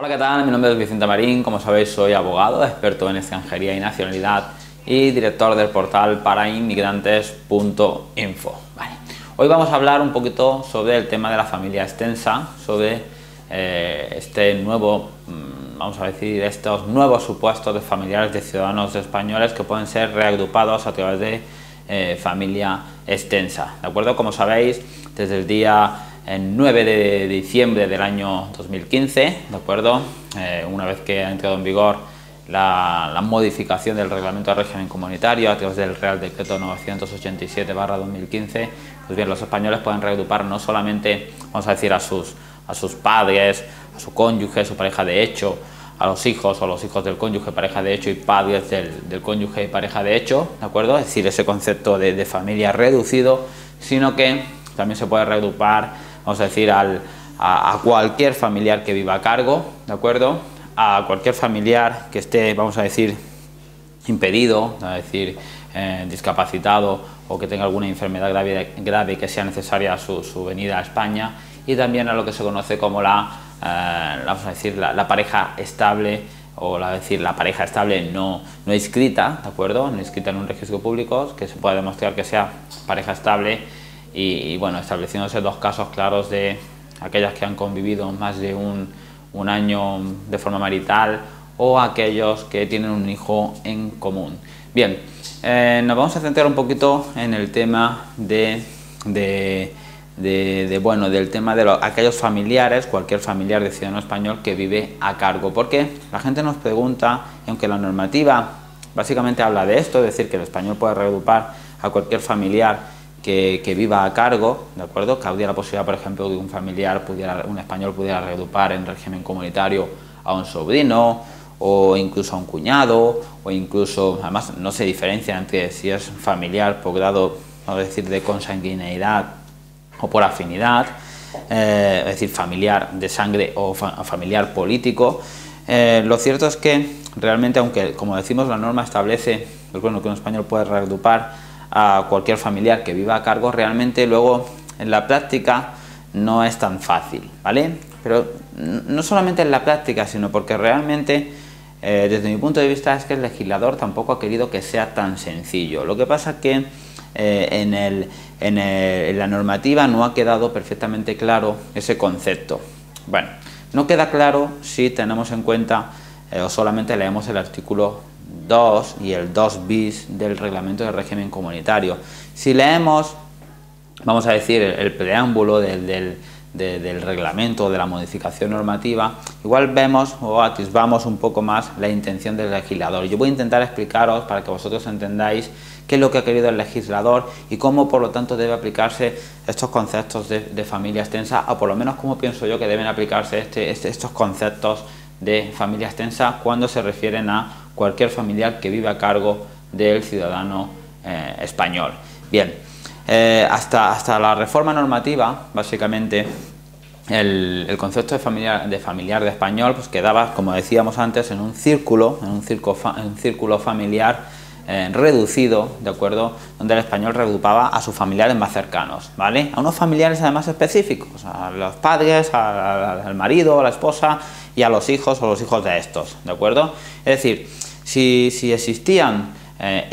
Hola, ¿qué tal? Mi nombre es Vicente Marín. Como sabéis, soy abogado, experto en extranjería y nacionalidad y director del portal parainmigrantes.info. Vale. Hoy vamos a hablar un poquito sobre el tema de la familia extensa, sobre este nuevo, vamos a decir, estos nuevos supuestos de familiares de ciudadanos españoles que pueden ser reagrupados a través de familia extensa. ¿De acuerdo? Como sabéis, desde el día 9 de diciembre del año 2015, ¿de acuerdo? Una vez que ha entrado en vigor la modificación del reglamento de régimen comunitario a través del Real Decreto 987/2015, pues bien, los españoles pueden reagrupar no solamente, vamos a decir, a sus padres, a su cónyuge, su pareja de hecho, a los hijos o los hijos del cónyuge, pareja de hecho, y padres del cónyuge y pareja de hecho, ¿de acuerdo? Es decir, ese concepto de familia reducido, sino que también se puede reagrupar, vamos a decir, a cualquier familiar que viva a cargo, ¿de acuerdo? A cualquier familiar que esté, vamos a decir, impedido, es decir, discapacitado o que tenga alguna enfermedad grave que sea necesaria su venida a España, y también a lo que se conoce como vamos a decir, la pareja estable, o la pareja estable no inscrita, ¿de acuerdo? No inscrita en un registro público, que se pueda demostrar que sea pareja estable, y bueno, estableciéndose dos casos claros de aquellas que han convivido más de un año de forma marital, o aquellos que tienen un hijo en común. Bien, nos vamos a centrar un poquito en el tema del tema de aquellos familiares, cualquier familiar de ciudadano español que vive a cargo, porque la gente nos pregunta, y aunque la normativa básicamente habla de esto, es decir, que el español puede reagrupar a cualquier familiar que viva a cargo, ¿de acuerdo? Que habría la posibilidad, por ejemplo, de un español pudiera reagrupar en régimen comunitario a un sobrino, o incluso a un cuñado, o incluso, además no se diferencia entre si es familiar por grado, vamos a decir, de consanguineidad o por afinidad, es decir, familiar de sangre o familiar político. Lo cierto es que realmente, aunque, como decimos, la norma establece, pues bueno, que un español puede reagrupar a cualquier familiar que viva a cargo, realmente luego en la práctica no es tan fácil, ¿vale? Pero no solamente en la práctica, sino porque realmente, desde mi punto de vista, es que el legislador tampoco ha querido que sea tan sencillo. Lo que pasa es que en la normativa no ha quedado perfectamente claro ese concepto. Bueno, no queda claro si tenemos en cuenta o solamente leemos el artículo 2 y el 2 bis del reglamento de régimen comunitario. Si leemos, vamos a decir, el preámbulo del reglamento, de la modificación normativa, igual vemos o atisbamos un poco más la intención del legislador. Yo voy a intentar explicaros para que vosotros entendáis qué es lo que ha querido el legislador y cómo, por lo tanto, debe aplicarse estos conceptos de familia extensa, o por lo menos cómo pienso yo que deben aplicarse estos conceptos de familia extensa cuando se refieren a cualquier familiar que vive a cargo del ciudadano español. Bien, hasta la reforma normativa, básicamente, el concepto de familiar de español pues quedaba, como decíamos antes, en un círculo familiar reducido, ¿de acuerdo?, donde el español reagrupaba a sus familiares más cercanos, ¿vale? A unos familiares además específicos, a los padres, al marido, a la esposa y a los hijos o los hijos de estos, ¿de acuerdo? Es decir, si existían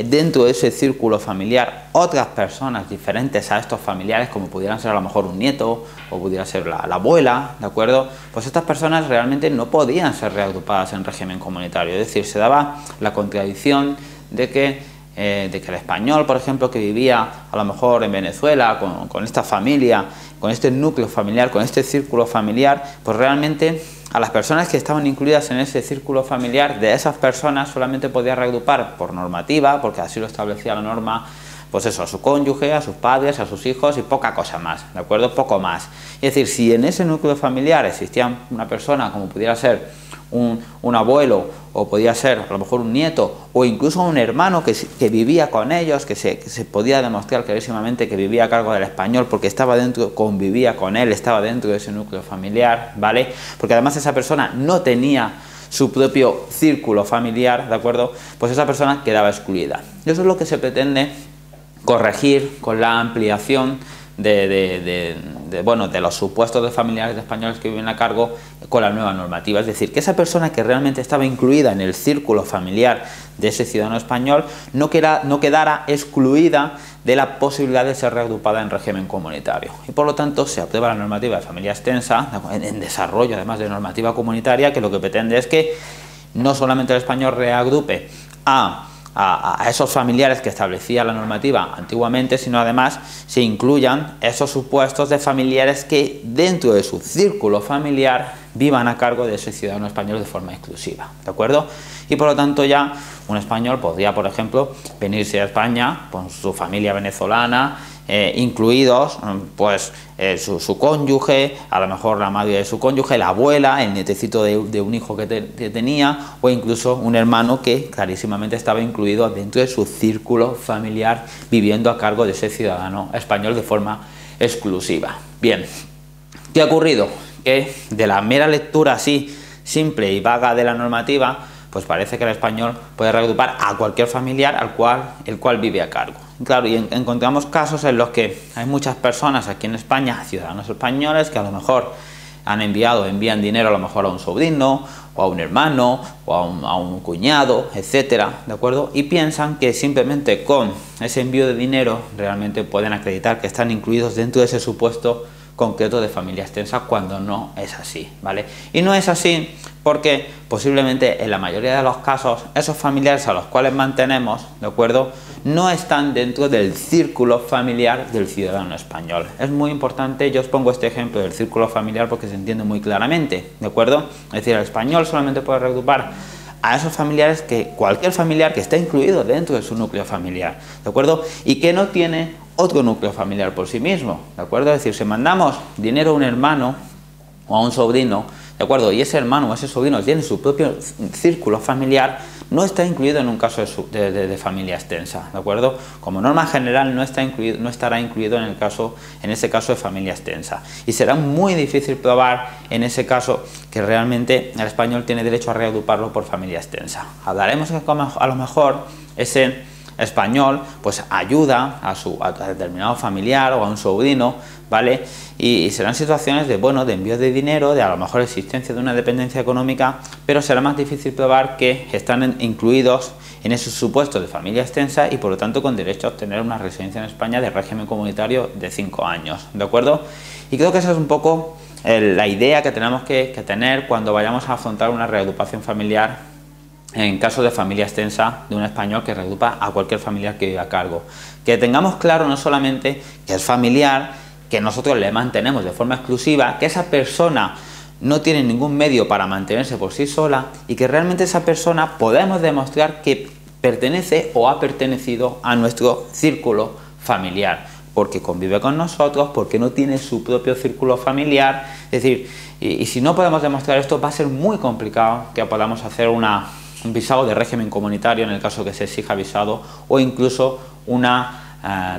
dentro de ese círculo familiar otras personas diferentes a estos familiares, como pudieran ser a lo mejor un nieto o pudiera ser la abuela, ¿de acuerdo? Pues estas personas realmente no podían ser reagrupadas en régimen comunitario. Es decir, se daba la contradicción de que el español, por ejemplo, que vivía a lo mejor en Venezuela con esta familia, con este núcleo familiar, con este círculo familiar, pues realmente a las personas que estaban incluidas en ese círculo familiar, de esas personas solamente podía reagrupar por normativa, porque así lo establecía la norma, pues eso, a su cónyuge, a sus padres, a sus hijos y poca cosa más, ¿de acuerdo? Poco más. Es decir, si en ese núcleo familiar existía una persona como pudiera ser un abuelo, o podía ser a lo mejor un nieto, o incluso un hermano que vivía con ellos, que se podía demostrar clarísimamente que vivía a cargo del español porque convivía con él, estaba dentro de ese núcleo familiar, ¿vale? Porque además esa persona no tenía su propio círculo familiar, ¿de acuerdo? Pues esa persona quedaba excluida. Y eso es lo que se pretende corregir con la ampliación de de los supuestos de familiares de españoles que viven a cargo con la nueva normativa. Es decir, que esa persona que realmente estaba incluida en el círculo familiar de ese ciudadano español no quedara excluida de la posibilidad de ser reagrupada en régimen comunitario. Y por lo tanto se aprueba la normativa de familia extensa, en desarrollo además de normativa comunitaria, que lo que pretende es que no solamente el español reagrupe a esos familiares que establecía la normativa antiguamente, sino además se incluyan esos supuestos de familiares que dentro de su círculo familiar vivan a cargo de ese ciudadano español de forma exclusiva, ¿de acuerdo? Y por lo tanto ya un español podría, por ejemplo, venirse a España con su familia venezolana, incluidos pues su cónyuge, a lo mejor la madre de su cónyuge, la abuela, el nietecito de un hijo que tenía, o incluso un hermano que clarísimamente estaba incluido dentro de su círculo familiar, viviendo a cargo de ese ciudadano español de forma exclusiva. Bien, ¿qué ha ocurrido? Que de la mera lectura así simple y vaga de la normativa, pues parece que el español puede reagrupar a cualquier familiar el cual vive a cargo. Claro, y encontramos casos en los que hay muchas personas aquí en España, ciudadanos españoles, que a lo mejor envían dinero a lo mejor a un sobrino, o a un hermano, o a un cuñado, etcétera, ¿de acuerdo? Y piensan que simplemente con ese envío de dinero realmente pueden acreditar que están incluidos dentro de ese supuesto concreto de familia extensa, cuando no es así, ¿vale? Y no es así porque posiblemente en la mayoría de los casos esos familiares a los cuales mantenemos, ¿de acuerdo?, no están dentro del círculo familiar del ciudadano español. Es muy importante, yo os pongo este ejemplo del círculo familiar porque se entiende muy claramente, ¿de acuerdo? Es decir, el español solamente puede reagrupar a esos familiares cualquier familiar que esté incluido dentro de su núcleo familiar, ¿de acuerdo? Y que no tiene otro núcleo familiar por sí mismo, ¿de acuerdo? Es decir, si mandamos dinero a un hermano o a un sobrino, ¿de acuerdo?, y ese hermano o ese sobrino tiene su propio círculo familiar, no está incluido en un caso de familia extensa, ¿de acuerdo? Como norma general no estará incluido en ese caso de familia extensa. Y será muy difícil probar en ese caso que realmente el español tiene derecho a reagruparlo por familia extensa. Hablaremos que a lo mejor ese español pues ayuda a determinado familiar o a un sobrino, ¿vale? Y serán situaciones de envío de dinero, de a lo mejor existencia de una dependencia económica, pero será más difícil probar que están incluidos en esos supuestos de familia extensa y por lo tanto con derecho a obtener una residencia en España de régimen comunitario de 5 años, ¿de acuerdo? Y creo que esa es un poco la idea que tenemos que tener cuando vayamos a afrontar una reagrupación familiar en caso de familia extensa de un español que reagrupa a cualquier familiar que viva a cargo. Que tengamos claro no solamente que es familiar, que nosotros le mantenemos de forma exclusiva, que esa persona no tiene ningún medio para mantenerse por sí sola y que realmente esa persona podemos demostrar que pertenece o ha pertenecido a nuestro círculo familiar, porque convive con nosotros, porque no tiene su propio círculo familiar. Es decir, y si no podemos demostrar esto, va a ser muy complicado que podamos hacer un visado de régimen comunitario en el caso que se exija visado, o incluso una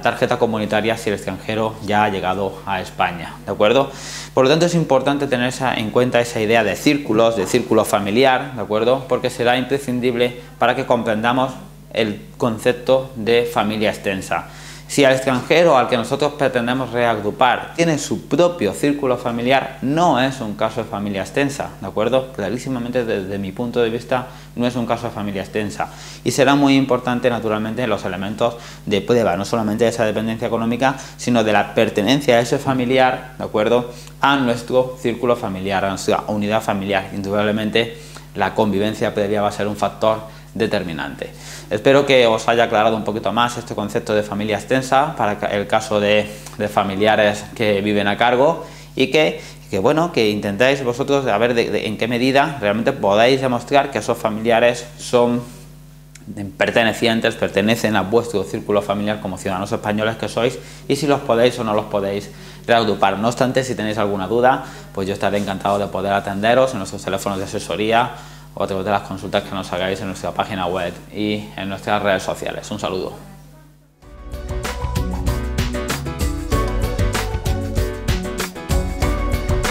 tarjeta comunitaria si el extranjero ya ha llegado a España, ¿de acuerdo? Por lo tanto es importante tener en cuenta esa idea de círculo familiar, ¿de acuerdo? Porque será imprescindible para que comprendamos el concepto de familia extensa. Si al extranjero al que nosotros pretendemos reagrupar tiene su propio círculo familiar, no es un caso de familia extensa, ¿de acuerdo? Clarísimamente desde mi punto de vista no es un caso de familia extensa. Y será muy importante naturalmente los elementos de prueba, no solamente de esa dependencia económica, sino de la pertenencia a ese familiar, ¿de acuerdo?, a nuestro círculo familiar, a nuestra unidad familiar. Indudablemente la convivencia previa va a ser un factor determinante. Espero que os haya aclarado un poquito más este concepto de familia extensa para el caso de familiares que viven a cargo y que intentéis vosotros a ver en qué medida realmente podéis demostrar que esos familiares pertenecen a vuestro círculo familiar como ciudadanos españoles que sois, y si los podéis o no los podéis reagrupar. No obstante, si tenéis alguna duda, pues yo estaré encantado de poder atenderos en nuestros teléfonos de asesoría o a través de las consultas que nos hagáis en nuestra página web y en nuestras redes sociales. Un saludo.